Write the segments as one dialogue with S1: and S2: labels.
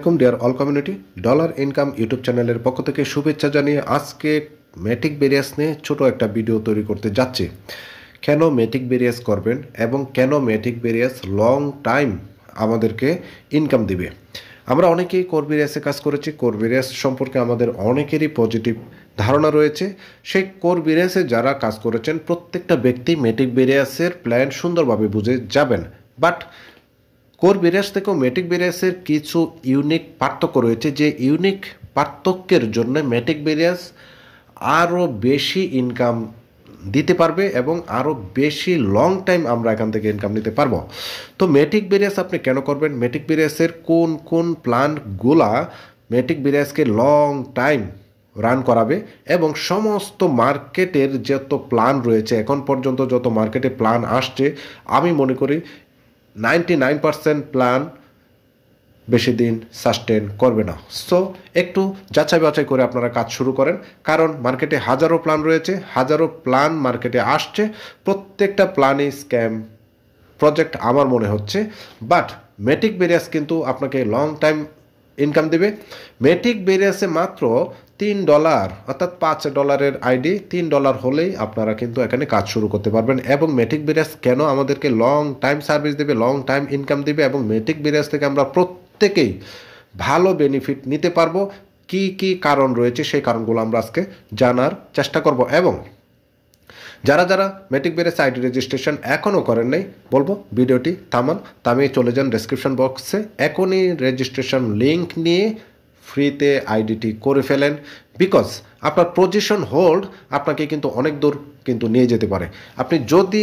S1: আসসালামু deer all community dollar income YouTube চ্যানেলের পক্ষ থেকে শুভেচ্ছা জানিয়ে আজকে ম্যাটিক বেরিয়াস নিয়ে ছোট একটা ভিডিও তৈরি করতে যাচ্ছি। কেন ম্যাটিক বেরিয়াস করবেন এবং কেন ম্যাটিক বেরিয়াস লং টাইম আমাদেরকে ইনকাম দিবে। আমরা অনেকেই কোর বেরিয়াসে কাজ করেছি। কোর বেরিয়াস সম্পর্কে আমাদের অনেকেরই পজিটিভ ধারণা রয়েছে। সেই কোর বেরিয়াসে যারা কাজ করেছেন প্রত্যেকটা ব্যক্তি ম্যাটিক বেরিয়াসের প্ল্যান সুন্দরভাবে বুঝে যাবেন। বাট কোর বেরিয়াস থেকেও ম্যাটিক বেরিয়াসের কিছু ইউনিক পার্থক্য রয়েছে, যে ইউনিক পার্থক্যের জন্য ম্যাটিক বেরিয়াস আরও বেশি ইনকাম দিতে পারবে এবং আরও বেশি লং টাইম আমরা এখান থেকে ইনকাম নিতে পারবো। তো ম্যাটিক বেরিয়াস আপনি কেন করবেন, ম্যাটিক বেরিয়াসের কোন কোন প্ল্যানগুলা ম্যাটিক বেরিয়াসকে লং টাইম রান করাবে এবং সমস্ত মার্কেটের যত প্ল্যান রয়েছে এখন পর্যন্ত যত মার্কেটে প্ল্যান আসছে, আমি মনে করি 99% প্ল্যান বেশি দিন সাস্টেন করবে না। সো একটু যাচাই বাছাই করে আপনারা কাজ শুরু করেন, কারণ মার্কেটে হাজারো প্ল্যান রয়েছে, হাজারো প্ল্যান মার্কেটে আসছে, প্রত্যেকটা প্ল্যানই স্ক্যাম প্রজেক্ট আমার মনে হচ্ছে। বাট ম্যাটিক বেরিয়াস কিন্তু আপনাকে লং টাইম ইনকাম দেবে। ম্যাটিক বেরিয়াসে মাত্র $3 অর্থাৎ $5 আইডি, $3 হলেই আপনারা কিন্তু এখানে কাজ শুরু করতে পারবেন। এবং ম্যাটিক বেরিয়াস কেন আমাদেরকে লং টাইম সার্ভিস দেবে, লং টাইম ইনকাম দেবে এবং ম্যাটিক বেরিয়াস থেকে আমরা প্রত্যেকেই ভালো বেনিফিট নিতে পারবো, কি কি কারণ রয়েছে সেই কারণগুলো আমরা আজকে জানার চেষ্টা করব। এবং যারা যারা ম্যাটিক বেরিয়াস আইডি রেজিস্ট্রেশন এখনও করেন নাই, বলবো ভিডিওটি থামিয়ে চলে যান ডেসক্রিপশন বক্সে, এখনই রেজিস্ট্রেশন লিঙ্ক নিয়ে ফ্রিতে আইডিটি করে ফেলেন। বিকজ আপনার পজিশন হোল্ড আপনাকে কিন্তু অনেক দূর কিন্তু নিয়ে যেতে পারে। আপনি যদি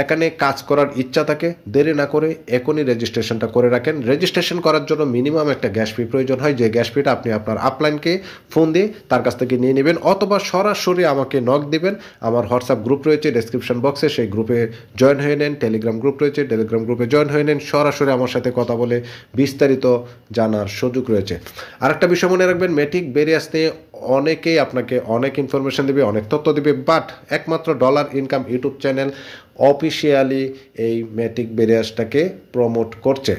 S1: এখানে কাজ করার ইচ্ছা থাকে, দেরি না করে এখনই রেজিস্ট্রেশনটা করে রাখেন। রেজিস্ট্রেশন করার জন্য মিনিমাম একটা গ্যাস ফি প্রয়োজন হয়, যে গ্যাস ফিটা আপনি আপনার আপলাইনকে ফোন দিয়ে তার কাছ থেকে নিয়ে নেবেন, অথবা সরাসরি আমাকে নক দিবেন। আমার হোয়াটসঅ্যাপ গ্রুপ রয়েছে ডেসক্রিপশন বক্সে, সেই গ্রুপে জয়েন হয়ে নেন। টেলিগ্রাম গ্রুপ রয়েছে, টেলিগ্রাম গ্রুপে জয়েন হয়ে নেন। সরাসরি আমার সাথে কথা বলে বিস্তারিত জানার সুযোগ রয়েছে। আরেকটা বিষয় মনে রাখবেন, ম্যাটিক বেরিয়াস নিয়ে অনেকেই আপনাকে অনেক ইনফরমেশন দেবে, অনেক তথ্য দেবে, বাট একমাত্র dollar income YouTube channel officially এই ম্যাটিক বেরিয়াসটাকে প্রমোট করছে।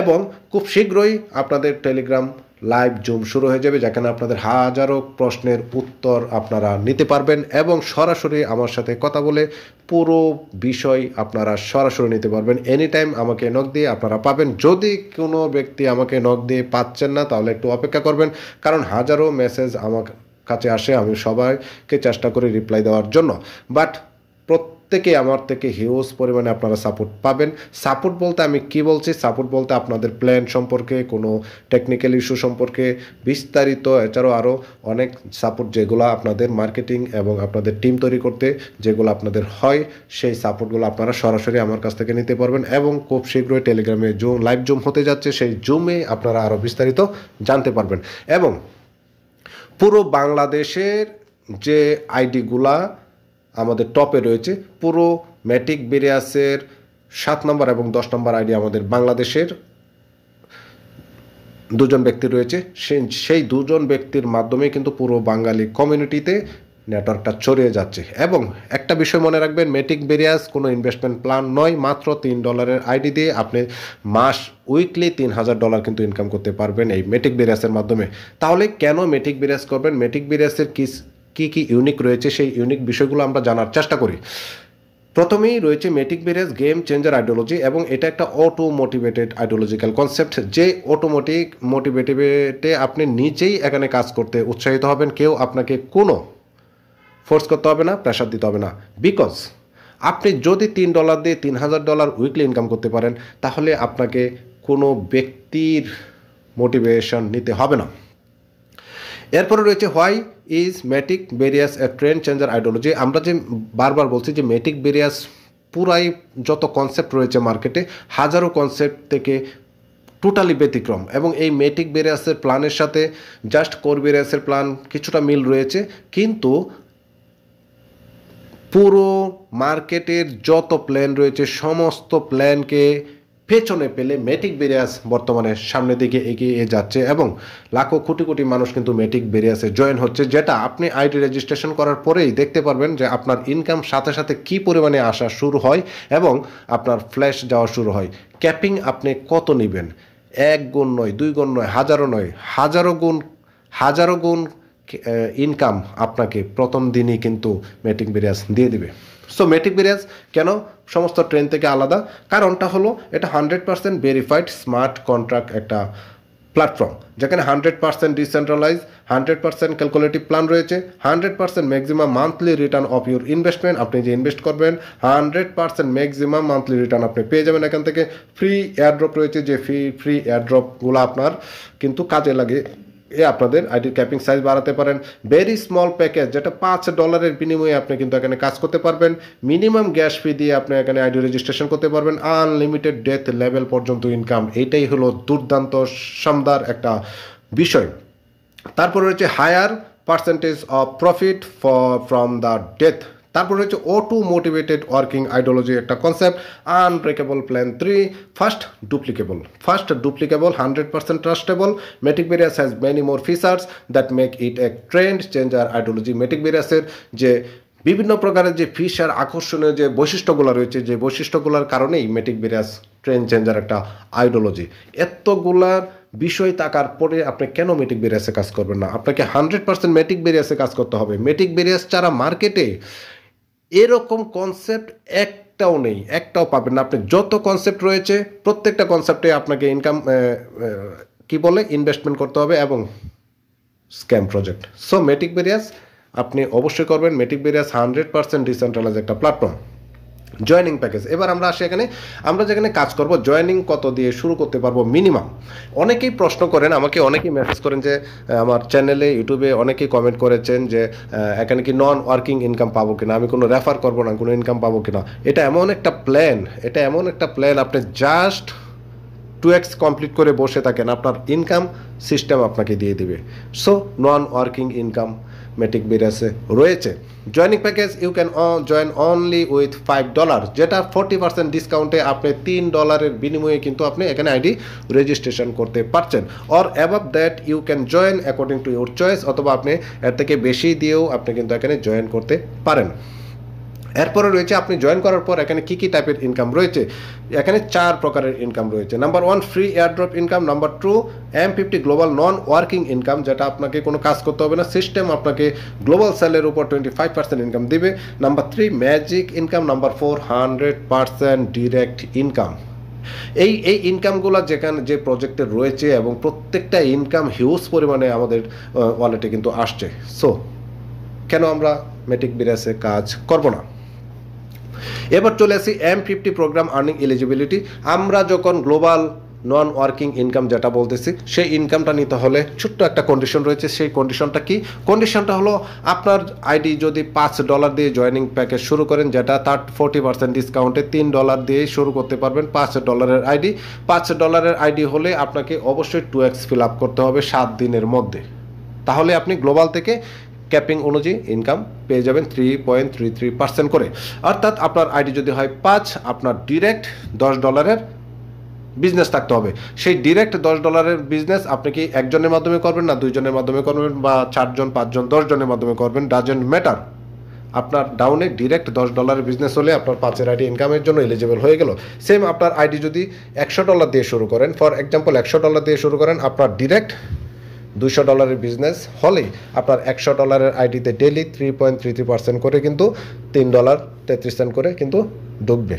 S1: এবং খুব শীঘ্রই আপনাদের টেলিগ্রাম লাইভ জুম শুরু হয়ে যাবে, যেখানে আপনাদের হাজারো প্রশ্নের উত্তর আপনারা নিতে পারবেন এবং সরাসরি আমার সাথে কথা বলে পুরো বিষয় আপনারা সরাসরি নিতে পারবেন। এনি টাইম আমাকে নক দিয়ে আপনারা পাবেন। যদি কোনো ব্যক্তি আমাকে নক দিয়ে পাচ্ছেন না, তাহলে একটু অপেক্ষা করবেন, কারণ হাজারো মেসেজ আমার কাছে আসে, আমি সবাইকে চেষ্টা করি রিপ্লাই দেওয়ার জন্য। বাট প্রত্যেকে আমার থেকে হিউজ পরিমাণে আপনারা সাপোর্ট পাবেন। সাপোর্ট বলতে আমি কি বলছি, সাপোর্ট বলতে আপনাদের প্ল্যান সম্পর্কে, কোনো টেকনিক্যাল ইস্যু সম্পর্কে বিস্তারিত, এছাড়াও আরও অনেক সাপোর্ট যেগুলো আপনাদের মার্কেটিং এবং আপনাদের টিম তৈরি করতে যেগুলো আপনাদের হয়, সেই সাপোর্টগুলো আপনারা সরাসরি আমার কাছ থেকে নিতে পারবেন। এবং খুব শীঘ্রই টেলিগ্রামে লাইভ জুম হতে যাচ্ছে, সেই জুমে আপনারা আরও বিস্তারিত জানতে পারবেন। এবং পুরো বাংলাদেশের যে আইডিগুলা আমাদের টপে রয়েছে, পুরো ম্যাটিক বেরিয়াসের 7 নম্বর এবং 10 নম্বর আইডি আমাদের বাংলাদেশের দুজন ব্যক্তি রয়েছে। সেই দুজন ব্যক্তির মাধ্যমে কিন্তু পুরো বাঙালি কমিউনিটিতে নেটওয়ার্কটা ছড়িয়ে যাচ্ছে। এবং একটা বিষয় মনে রাখবেন, ম্যাটিক বেরিয়াস কোনো ইনভেস্টমেন্ট প্ল্যান নয়। মাত্র $3 আইডি দিয়ে আপনি উইকলি $3000 কিন্তু ইনকাম করতে পারবেন এই ম্যাটিক বেরিয়াসের মাধ্যমে। তাহলে কেন ম্যাটিক বেরিয়াস করবেন, ম্যাটিক বেরিয়াসের কি ইউনিক রয়েছে, সেই ইউনিক বিষয়গুলো আমরা জানার চেষ্টা করি। প্রথমেই রয়েছে Matic various game changer ideology, এবং এটা একটা অটো মোটিভেটেড আইডিওলজিক্যাল কনসেপ্ট, যে মোটিভেটে আপনি নিজেই এখানে কাজ করতে উৎসাহিত হবেন। কেউ আপনাকে কোনো ফোর্স করতে হবে না, প্রেশার দিতে হবে না। বিকজ আপনি যদি $3 দিয়ে $3000 উইকলি ইনকাম করতে পারেন, তাহলে আপনাকে কোনো ব্যক্তির মোটিভেশন নিতে হবে না। এরপরে রয়েছে why is Matic various A trend changer ideology. আমরা যে বারবার বলছি যে ম্যাটিক বেরিয়াস পুরাই যত কনসেপ্ট রয়েছে মার্কেটে, হাজারো কনসেপ্ট থেকে টোটালি ব্যতিক্রম। এবং এই ম্যাটিক বেরিয়াসের প্ল্যানের সাথে জাস্ট কোর বেরিয়াসের প্ল্যান কিছুটা মিল রয়েছে, কিন্তু পুরো মার্কেটের যত প্ল্যান রয়েছে সমস্ত প্ল্যানকে পেছনে পেলে ম্যাটিক বেরিয়াস বর্তমানে সামনের দিকে এগিয়ে যাচ্ছে এবং লাখো কোটি কোটি মানুষ কিন্তু ম্যাটিক বেরিয়াসে জয়েন হচ্ছে, যেটা আপনি আইডি রেজিস্ট্রেশন করার পরেই দেখতে পারবেন যে আপনার ইনকাম সাথে সাথে কী পরিমাণে আসা শুরু হয় এবং আপনার ফ্ল্যাশ যাওয়া শুরু হয়। ক্যাপিং আপনি কত নেবেন, এক গুণ নয়, দুই গুণ নয়, হাজারো গুণ ইনকাম আপনাকে প্রথম দিনই কিন্তু মেট্রিক ব্যারিয়াস দিয়ে দিবে। সো মেট্রিক ব্যারিয়াস কেন সমস্ত ট্রেন থেকে আলাদা? কারণটা হলো এটা 100% ভেরিফাইড স্মার্ট কন্ট্রাক্ট একটা প্ল্যাটফর্ম, যেখানে 100% ডিসেন্ট্রালাইজ, 100% ক্যালকুলেটিভ প্ল্যান রয়েছে, 100% maximum monthly return of your investment, আপনি যে ইনভেস্ট করবেন 100% ম্যাক্সিমাম মান্থলি রিটার্ন আপনি পেয়ে যাবেন এখান থেকে। ফ্রি এয়ারড্রপ রয়েছে, যে ফ্রি এয়ারড্রপগুলো আপনার কিন্তু কাজে লাগে, আপনাদের আইডির ক্যাপিং সাইজ বাড়াতে পারেন। ভেরি স্মল প্যাকেজ, যেটা $5 বিনিময়ে আপনি কিন্তু এখানে কাজ করতে পারবেন। মিনিমাম গ্যাস ফি দিয়ে আপনি এখানে আইডি রেজিস্ট্রেশন করতে পারবেন। আনলিমিটেড ডেথ লেভেল পর্যন্ত ইনকাম, এইটাই হলো দুর্দান্ত শানদার একটা বিষয়। তারপর রয়েছে higher percentage of profit from the ডেথ। তারপর রয়েছে O2 মোটিভেটেড ওয়ার্কিং আইডিওলজি একটা concept. Unbreakable plan 3, first duplicable 100% trustable. Metric ব্যারিয়াস has many more features that make it a trend changer ideology. মেট্রিক ব্যারিয়াসের যে বিভিন্ন প্রকারের যে ফিচার, আকর্ষণীয় যে বৈশিষ্ট্যগুলো রয়েছে, যে বৈশিষ্ট্যগুলোর কারণেই মেট্রিক ব্যারিয়াস ট্রেন্ড চেঞ্জার একটা আইডিওলজি। এতগুলার বিষয় থাকার পরে আপনি কেন মেট্রিক ব্যারিয়াসে কাজ করবেন না? আপনাকে 100% মেট্রিক ব্যারিয়াসে কাজ করতে হবে। মেট্রিক ব্যারিয়াস ছাড়া মার্কেটে এরকম কনসেপ্ট একটাও পাবেন না। আপনি যত কনসেপ্ট রয়েছে প্রত্যেকটা কনসেপ্টে আপনাকে ইনভেস্টমেন্ট করতে হবে এবং স্ক্যাম প্রজেক্ট। সো মেট্রিক ব্যারিয়াস আপনি অবশ্যই করবেন। মেট্রিক ব্যারিয়াস 100% ডিসেন্ট্রালাইজ একটা প্ল্যাটফর্ম। জয়েনিং প্যাকেজ, এবার আমরা আসি এখানে আমরা যেখানে কাজ করব জয়েনিং কত দিয়ে শুরু করতে পারবো মিনিমাম। অনেকেই প্রশ্ন করেন আমাকে, অনেকেই মেসেজ করেন যে আমার চ্যানেলে ইউটিউবে অনেকেই কমেন্ট করেছেন যে এখানে কি নন ওয়ার্কিং ইনকাম পাবো কিনা, আমি কোনো রেফার করবো না, কোনো ইনকাম পাবো কিনা। এটা এমন একটা প্ল্যান আপনি জাস্ট 2x কমপ্লিট করে বসে থাকেন, আপনার ইনকাম সিস্টেম আপনাকে দিয়ে দিবে। So non working income metric ব্যারিয়াসে রয়েছে। Joining package you can join only with $5, যেটা 40% ডিসকাউন্টে আপনি $3 বিনিময়ে কিন্তু আপনি এখানে আইডি রেজিস্ট্রেশন করতে পারছেন। Or above that you can join according to your choice, অথবা আপনি এর থেকে বেশি দিয়েও আপনি কিন্তু এখানে জয়েন করতে পারেন। এরপরে রয়েছে আপনি জয়েন করার পর এখানে কি টাইপের ইনকাম রয়েছে। এখানে 4 প্রকারের ইনকাম রয়েছে। Number 1 free airdrop income, number 2 M50 global নন ওয়ার্কিং ইনকাম, যেটা আপনাকে কোনো কাজ করতে হবে না, সিস্টেম আপনাকে গ্লোবাল সেলের উপর 25% ইনকাম দিবে। Number 3 magic income, number 4 100% direct income. এই ইনকামগুলো যে প্রজেক্টে রয়েছে এবং প্রত্যেকটা ইনকাম হিউজ পরিমাণে আমাদের ওয়ালেটে কিন্তু আসছে। সো কেন আমরা মেট্রিক ব্যারিয়াসে কাজ করব না? এবার চলে আসি M50 প্রোগ্রাম আর্নিং এলিজিবিলিটি। আমরা যখন গ্লোবাল নন ওয়ার্কিং ইনকাম যেটা বলতেছি, সেই ইনকামটা নিতে হলে ছোট্ট একটা কন্ডিশন রয়েছে। সেই কন্ডিশনটা কি? কন্ডিশনটা হলো আপনার আইডি যদি $5 দিয়ে জয়েনিং প্যাকেজ শুরু করেন, যেটা তার 40% ডিসকাউন্টে $3 দিয়ে শুরু করতে পারবেন। $5 আইডি, $5 আইডি হলে আপনাকে অবশ্যই 2x ফিল আপ করতে হবে 7 দিনের মধ্যে। তাহলে আপনি গ্লোবাল থেকে ক্যাপিং অনুযায়ী ইনকাম পেয়ে যাবেন 3.33% করে। অর্থাৎ আপনার আইডি যদি হয় 5, আপনার ডিরেক্ট $10 বিজনেস থাকতে হবে। সেই ডিরেক্ট $10 বিজনেস আপনি কি একজনের মাধ্যমে করবেন, না 2 জনের মাধ্যমে করবেন, বা 4 জন, 5 জন, 10 জনের মাধ্যমে করবেন, ডাজেন্ট ম্যাটার। আপনার ডাউনে ডিরেক্ট $10 বিজনেস হলে আপনার 5 আইডি ইনকামের জন্য এলিজিবল হয়ে গেল। সেম আপনার আইডি যদি $100 দিয়ে শুরু করেন, ফর এক্সাম্পল $100 দিয়ে শুরু করেন, আপনার ডিরেক্ট $200 বিজনেস হলেই আপনার $100 আইডিতে ডেলি 3.33% করে কিন্তু $3.33 করে কিন্তু ঢুকবে।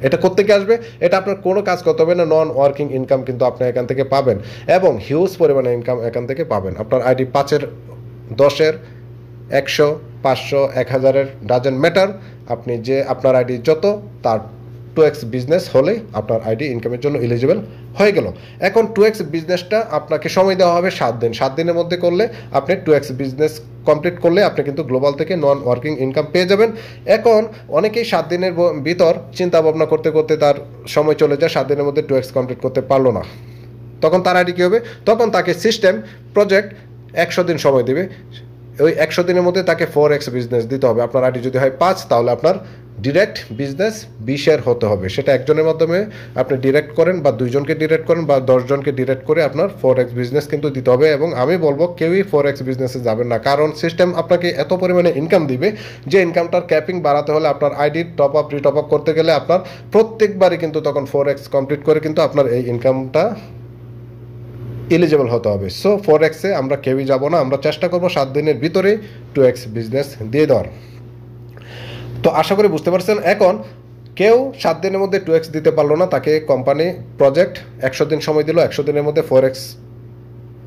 S1: এটা কোত্থেকে আসবে? এটা আপনার কোনো কাজ করতে হবে না, নন ওয়ার্কিং ইনকাম কিন্তু আপনি এখান থেকে পাবেন এবং হিউজ পরিমাণে ইনকাম এখান থেকে পাবেন। আপনার আইডি 5-এর, 10-এর, 100, 500, 1000-এর ডাজেন্ট ম্যাটার। আপনি যে আপনার আইডি যত, তার 2x বিজনেস হলেই আপনার আইডি ইনকামের জন্য এলিজিবল হয়ে গেল। এখন 2x বিজনেসটা আপনাকে সময় দেওয়া হবে 7 দিন। 7 দিনের মধ্যে করলে আপনি 2x বিজনেস কমপ্লিট করলে আপনি কিন্তু গ্লোবাল থেকে নন ওয়ার্কিং ইনকাম পেয়ে যাবেন। এখন অনেকেই 7 দিনের ভিতর চিন্তা ভাবনা করতে করতে তার সময় চলে যায়, 7 দিনের মধ্যে 2x কমপ্লিট করতে পারলো না। তখন তার আইডি কী হবে? তখন তাকে সিস্টেম প্রজেক্ট 100 দিন সময় দেবে। ওই 100 দিনের মধ্যে তাকে 4x বিজনেস দিতে হবে। আপনার আইডি যদি হয় 5, তাহলে আপনার ডিরেক্ট বিজনেস 20-এর হতে হবে। সেটা একজনের মাধ্যমে আপনি ডিরেক্ট করেন, বা 2 জনকে ডিরেক্ট করেন, বা 10 জনকে ডিরেক্ট করে আপনার 4x বিজনেস কিন্তু দিতে হবে। এবং আমি বলবো কেউই 4x বিজনেসে যাবেন না, কারণ সিস্টেম আপনাকে এত পরিমাণে ইনকাম দিবে যে ইনকামটার ক্যাপিং বাড়াতে হলে আপনার আইডির টপ আপ রিটপ আপ করতে গেলে আপনার প্রত্যেকবারই কিন্তু তখন 4x কমপ্লিট করে কিন্তু আপনার এই ইনকামটা এলিজিবল হতে হবে। সো ফরেক্সে আমরা কেউই যাব না, আমরা চেষ্টা করব 7 দিনের ভিতরে 2x বিজনেস দিয়ে দেওয়ার। তো আশা করি বুঝতে পারছেন। এখন কেউ 7 দিনের মধ্যে 2x দিতে পারলো না, তাকে কোম্পানি প্রজেক্ট 100 দিন সময় দিল, 100 দিনের মধ্যে ফরেক্স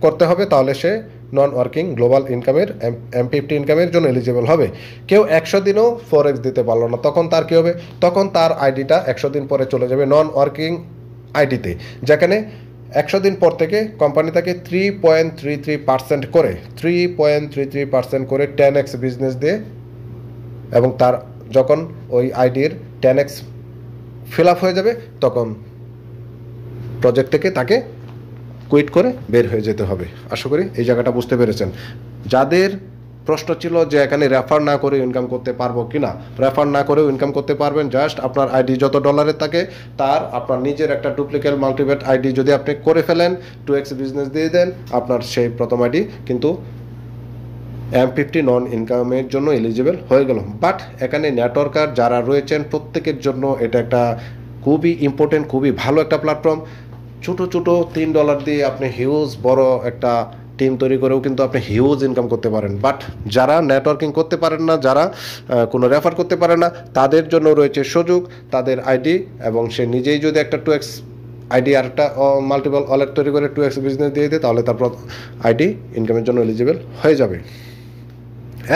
S1: করতে হবে, তাহলে সে নন ওয়ার্কিং গ্লোবাল ইনকামের M50 ইনকামের জন্য এলিজিবল হবে। কেউ 100 দিনও ফরেক্স দিতে পারলো না, তখন তার কী হবে? তখন তার আইডিটা 100 দিন পরে চলে যাবে নন ওয়ার্কিং আইডিতে, যেখানে 100 দিন পর থেকে কোম্পানি তাকে 3.33% করে 3.33% করে 10x বিজনেস দিয়ে, এবং তার যখন ওই আইডির 10x ফিল আপ হয়ে যাবে তখন প্রজেক্ট থেকে তাকে কুইট করে বের হয়ে যেতে হবে। আশা করি এই জায়গাটা বুঝতে পেরেছেন। যাদের প্রশ্ন ছিল যে এখানে রেফার না করে ইনকাম করতে পারবো কিনা, রেফার না করেও ইনকাম করতে পারবেন। জাস্ট আপনার আইডি যত ডলারের থাকে তার আপনার নিজের একটা ডুপ্লিকেট মাল্টিপ্যাট আইডি যদি আপনি করে ফেলেন, 2x বিজনেস দিয়ে দেন, আপনার সেই প্রথম আইডি কিন্তু M50 নন ইনকামের জন্য এলিজিবল হয়ে গেল। বাট এখানে নেটওয়ার্কার যারা রয়েছেন প্রত্যেকের জন্য এটা একটা খুবই ইম্পর্টেন্ট, খুবই ভালো একটা প্ল্যাটফর্ম। ছোটো ছোটো $3 দিয়ে আপনি হিউজ বড় একটা টিম তৈরি করেও কিন্তু আপনি হিউজ ইনকাম করতে পারেন। বাট যারা নেটওয়ার্কিং করতে পারেন না, যারা কোনো রেফার করতে পারে না, তাদের জন্য রয়েছে সুযোগ। তাদের আইডি এবং সে নিজেই যদি একটা 2x আইডি আর একটা মাল্টিপল ওয়ালেট তৈরি করে 2x বিজনেস দিয়ে দেয়, তাহলে তারপর আইডি ইনকামের জন্য এলিজিবল হয়ে যাবে।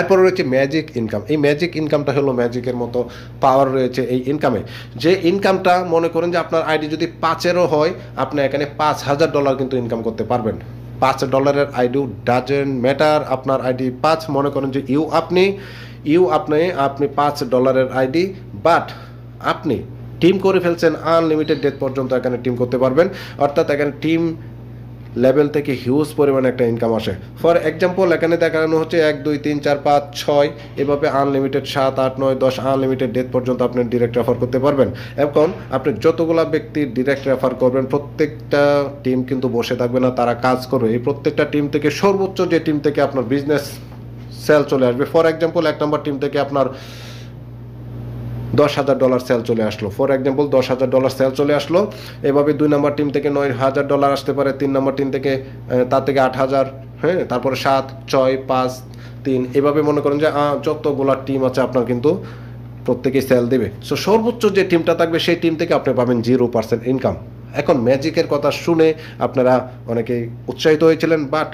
S1: এরপর রয়েছে ম্যাজিক ইনকাম। এই ম্যাজিক ইনকামটা হলো ম্যাজিকের মতো পাওয়ার রয়েছে এই ইনকামে। যে ইনকামটা মনে করেন যে আপনার আইডি যদি 5-এরও হয়, আপনি এখানে $5,000 কিন্তু ইনকাম করতে পারবেন। $5 আইডি ডাজেন্ট ম্যাটার। আপনার আইডি 5, মনে করেন যে আপনি $5 আইডি, বাট আপনি টিম করে ফেলছেন আনলিমিটেড ডেট পর্যন্ত এখানে টিম করতে পারবেন। অর্থাৎ এখানে টিম লেভেল থেকে হিউজ পরিমাণে একটা ইনকাম আসে। ফর এক্সাম্পল এখানে দেখানো হচ্ছে 1 2 3 4 5 6 এভাবে আনলিমিটেড 7 8 9 10 আনলিমিটেড ডেট পর্যন্ত আপনি ডিরেক্ট রেফার করতে পারবেন। এখন আপনি যতগুলা ব্যক্তির ডিরেক্ট রেফার করবেন, প্রত্যেকটা টিম কিন্তু বসে থাকবে না, তারা কাজ করবে। এই প্রত্যেকটা টিম থেকে সর্বোচ্চ যে টিম থেকে আপনার বিজনেস সেল চলে আসবে, ফর এক্সাম্পল 1 নম্বর টিম থেকে আপনার $10,000 সেল চলে আসলো, ফর এক্সাম্পল $10,000 সেল চলে আসলো। এভাবে 2 নম্বর টিম থেকে $9,000 আসতে পারে, 3 নম্বর টিম থেকে তার থেকে 8,000, হ্যাঁ, তারপরে 7 6 5 3, এভাবে মনে করেন যে যতগুলো টিম আছে আপনার কিন্তু প্রত্যেকেই সেল দেবে। সো সর্বোচ্চ যে টিমটা থাকবে সেই টিম থেকে আপনি পাবেন 0% ইনকাম। এখন ম্যাজিকের কথা শুনে আপনারা অনেকেই উৎসাহিত হয়েছিলেন, বাট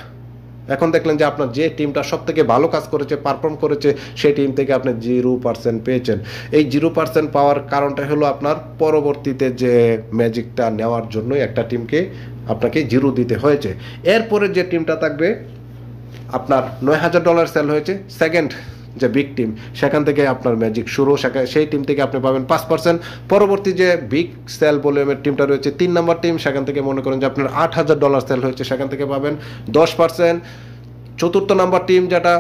S1: এখন দেখলেন যে আপনার যে টিমটা সব থেকে ভালো কাজ করেছে, পারফর্ম করেছে, সেই টিম থেকে আপনি 0% পেয়েছেন। এই 0% পাওয়ার কারণটা হলো আপনার পরবর্তীতে যে ম্যাজিকটা নেওয়ার জন্যই একটা টিমকে আপনাকে 0 দিতে হয়েছে। এরপরে যে টিমটা থাকবে, আপনার $9,000 সেল হয়েছে, সেকেন্ড যে বিগ টিম, সেখান থেকে আপনার ম্যাজিক শুরু, সেই টিম থেকে আপনি পাবেন 5%। পরবর্তী যে বিগ সেল ভলিউমের টিমটা রয়েছে 3 নম্বর টিম, সেখান থেকে মনে করেন যে আপনার $8,000 সেল হয়েছে, সেখান থেকে পাবেন 10%। চতুর্থ নম্বর টিম, যেটা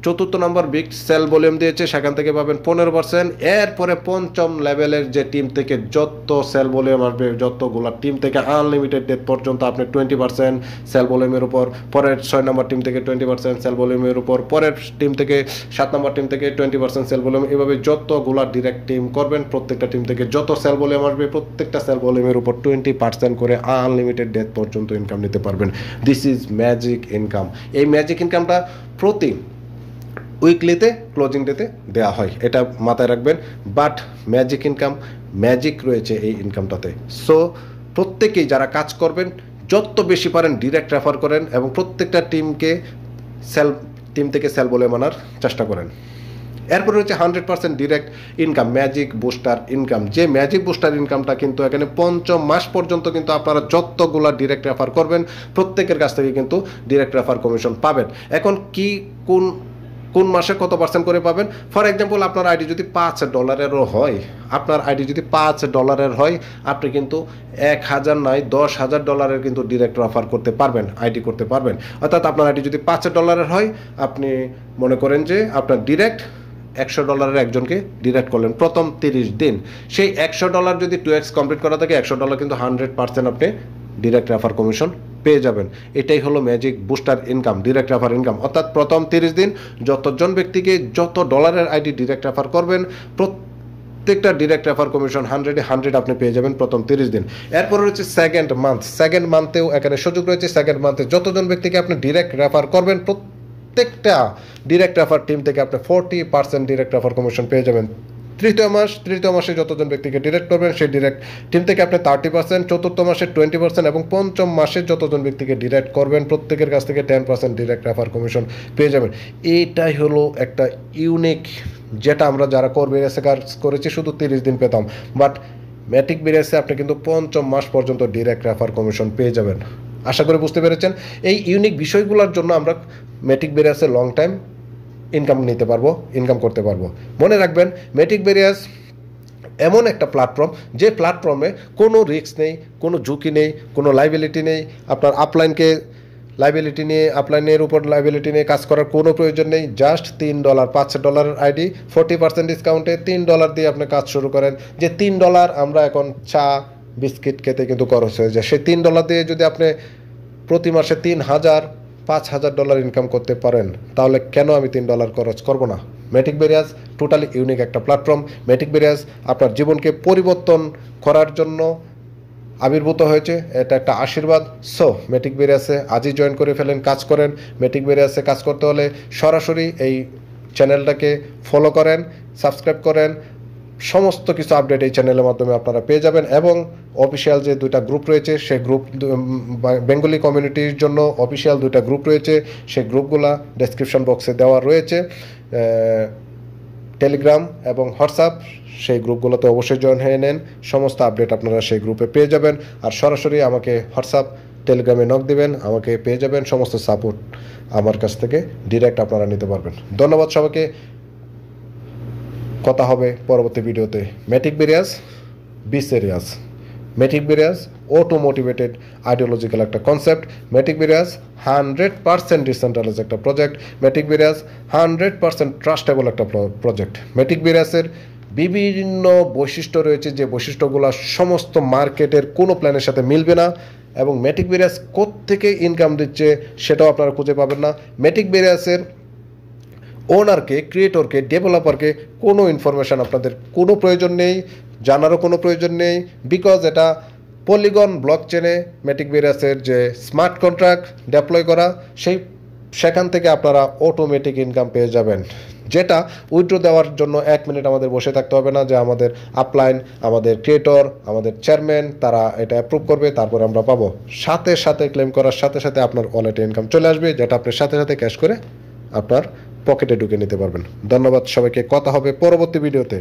S1: চতুর্থ নম্বর বিগ সেল ভলিউম দিয়েছে, সেখান থেকে পাবেন 15%। এরপরে পঞ্চম লেভেলের যে টিম থেকে যত সেল ভলিউম আসবে, যতগুলো টিম থেকে আনলিমিটেড ডেট পর্যন্ত আপনি 20% সেল ভলিউমের উপর, পরের 6 নম্বর টিম থেকে 20% সেল ভলিউমের উপর, পরের টিম থেকে 7 নম্বর টিম থেকে 20% সেল ভলিউম, এভাবে যতগুলো ডিরেক্ট টিম করবেন প্রত্যেকটা টিম থেকে যত সেল ভলিউম আসবে প্রত্যেকটা সেল ভলিউমের উপর 20% করে আনলিমিটেড ডেট পর্যন্ত ইনকাম নিতে পারবেন। This is magic income. এই ম্যাজিক ইনকামটা প্রতি উইকলিতে ক্লোজিং ডেতে দেওয়া হয়, এটা মাথায় রাখবেন। বাট ম্যাজিক ইনকাম, ম্যাজিক রয়েছে এই ইনকামটাতে। সো প্রত্যেকেই যারা কাজ করবেন যত বেশি পারেন ডিরেক্ট রেফার করেন এবং প্রত্যেকটা টিম থেকে সেল বলে মানার চেষ্টা করেন। এরপর রয়েছে 100% direct income, magic booster income. যে ম্যাজিক বুস্টার ইনকামটা কিন্তু এখানে 5ম মাস পর্যন্ত কিন্তু আপনারা যতগুলা ডিরেক্ট রেফার করবেন প্রত্যেকের কাছ থেকে কিন্তু ডিরেক্ট রেফার কমিশন পাবেন। এখন কি কোন মাসে কত পার্সেন্ট করে পাবেন? ফর এক্সাম্পল আপনার আইডি যদি $5 হয়, আপনি কিন্তু 1,000 নয় $10,000 কিন্তু ডিরেক্ট রেফার করতে পারবেন, আইডি করতে পারবেন। অর্থাৎ আপনার আইডি যদি $5 হয়, আপনি মনে করেন যে আপনার ডিরেক্ট $100 একজনকে ডিরেক্ট করলেন প্রথম 30 দিন। সেই $100 যদি 2x কমপ্লিট করা থাকে, $100 কিন্তু 100% আপনি ডিরেক্ট রেফার কমিশন পেয়ে যাবেন। এটাই হলো magic booster income, direct refer income. অর্থাৎ প্রথম 30 দিন যতজন ব্যক্তিকে যত ডলারের আইডি ডিরেক্ট রেফার করবেন, প্রত্যেকটা ডিরেক্ট রেফার কমিশন 100 আপনি পেয়ে যাবেন প্রথম 30 দিন। এরপর রয়েছে সেকেন্ড মান্থেও এখানে সুযোগ রয়েছে। সেকেন্ড মান্থে যতজন ব্যক্তিকে আপনি ডিরেক্ট রেফার করবেন প্রত্যেকটা ডিরেক্ট রেফার টিম থেকে আপনি 40% ডিরেক্ট রেফার কমিশন পেয়ে যাবেন। তৃতীয় মাসে যতজন ব্যক্তিকে ডিরেক্ট করবেন সেই ডিরেক্ট টিম থেকে আপনি 30%, চতুর্থ মাসে 20% এবং পঞ্চম মাসে যতজন ব্যক্তিকে ডিরেক্ট করবেন প্রত্যেকের কাছ থেকে 10% ডিরেক্ট রেফার কমিশন পেয়ে যাবেন। এইটাই হলো একটা ইউনিক, যেটা আমরা যারা কোর বেরিয়াসে কাজ করেছি শুধু 30 দিন পেতাম, বাট ম্যাটিক বেরিয়াসে আপনি কিন্তু পঞ্চম মাস পর্যন্ত ডিরেক্ট রেফার কমিশন পেয়ে যাবেন। আশা করি বুঝতে পেরেছেন। এই ইউনিক বিষয়গুলোর জন্য আমরা ম্যাটিক বেরিয়াসে লং টাইম ইনকাম করতে পারবো। মনে রাখবেন, ম্যাটিক বেরিয়াস এমন একটা প্ল্যাটফর্ম যে প্ল্যাটফর্মে কোনো রিস্ক নেই, কোনো ঝুঁকি নেই, কোনো লাইবিলিটি নেই। আপনার আপলাইনের উপর লাইবিলিটি নিয়ে কাজ করার কোনো প্রয়োজন নেই। জাস্ট $3, $5 আইডি 40% ডিসকাউন্টে $3 দিয়ে আপনি কাজ শুরু করেন। যে $3 আমরা এখন চা বিস্কিট খেতে কিন্তু খরচ হয়ে যায়, সেই $3 দিয়ে যদি আপনি প্রতি মাসে $5,000 ইনকাম করতে পারেন, তাহলে কেন আমি $3 খরচ করব না? ম্যাটিক বেরিয়াস টোটালি ইউনিক একটা প্ল্যাটফর্ম। ম্যাটিক বেরিয়াস আপনার জীবনকে পরিবর্তন করার জন্য আবির্ভূত হয়েছে, এটা একটা আশীর্বাদ। সো ম্যাটিক বেরিয়াসে আজই জয়েন করে ফেলেন, কাজ করেন। ম্যাটিক বেরিয়াসে কাজ করতে হলে সরাসরি এই চ্যানেলটাকে ফলো করেন, সাবস্ক্রাইব করেন। সমস্ত কিছু আপডেট এই চ্যানেলের মাধ্যমে আপনারা পেয়ে যাবেন। এবং অফিসিয়াল যে 2টা গ্রুপ রয়েছে, সেই গ্রুপ বেঙ্গলি কমিউনিটির জন্য অফিসিয়াল 2টা গ্রুপ রয়েছে, সেই গ্রুপগুলা ডেসক্রিপশন বক্সে দেওয়া রয়েছে। টেলিগ্রাম এবং হোয়াটসঅ্যাপ, সেই গ্রুপগুলোতে অবশ্যই জয়েন হয়ে নেন। সমস্ত আপডেট আপনারা সেই গ্রুপে পেয়ে যাবেন। আর সরাসরি আমাকে হোয়াটসঅ্যাপ টেলিগ্রামে নক দিবেন, আমাকে পেয়ে যাবেন। সমস্ত সাপোর্ট আমার কাছ থেকে ডিরেক্ট আপনারা নিতে পারবেন। ধন্যবাদ সবাইকে। কথা হবে পরবর্তী ভিডিওতে। Matic various be serious. Matic various auto motivated ideological একটা কনসেপ্ট। ম্যাটিক বেরিয়াস 100% ডিসেন্ট্রালাইজ একটা প্রজেক্ট। ম্যাটিক বেরিয়াস 100% ট্রাস্টেবল একটা প্রজেক্ট। ম্যাটিক বেরিয়াসের বিভিন্ন বৈশিষ্ট্য রয়েছে, যে বৈশিষ্ট্যগুলো সমস্ত মার্কেটের কোনো প্ল্যানের সাথে মিলবে না। এবং ম্যাটিক বেরিয়াস কোত্থেকে ইনকাম দিচ্ছে সেটাও আপনারা খুঁজে পাবেন না। ম্যাটিক বেরিয়াসের ওনারকে, ক্রিয়েটরকে, ডেভেলপারকে কোনো ইনফরমেশান আপনাদের কোনো প্রয়োজন নেই, জানারও কোনো প্রয়োজন নেই। বিকজ এটা পলিগন ব্লক চেনে ম্যাটিক বেরিয়াসের যে স্মার্ট কন্ট্রাক্ট ডেপ্লয় করা, সেখান থেকে আপনারা অটোমেটিক ইনকাম পেয়ে যাবেন। যেটা উইথড্র দেওয়ার জন্য 1 মিনিট আমাদের বসে থাকতে হবে না, যে আমাদের আপলাইন, আমাদের ক্রিয়েটর, আমাদের চেয়ারম্যান তারা এটা অ্যাপ্রুভ করবে, তারপরে আমরা পাবো। সাথে সাথে ক্লেম করার সাথে সাথে আপনার ওয়ালেটে ইনকাম চলে আসবে, যেটা আপনি সাথে সাথে ক্যাশ করে আপনার পকেটে ঢুকে নিতে পারবেন। ধন্যবাদ সবাইকে। কথা হবে পরবর্তী ভিডিওতে।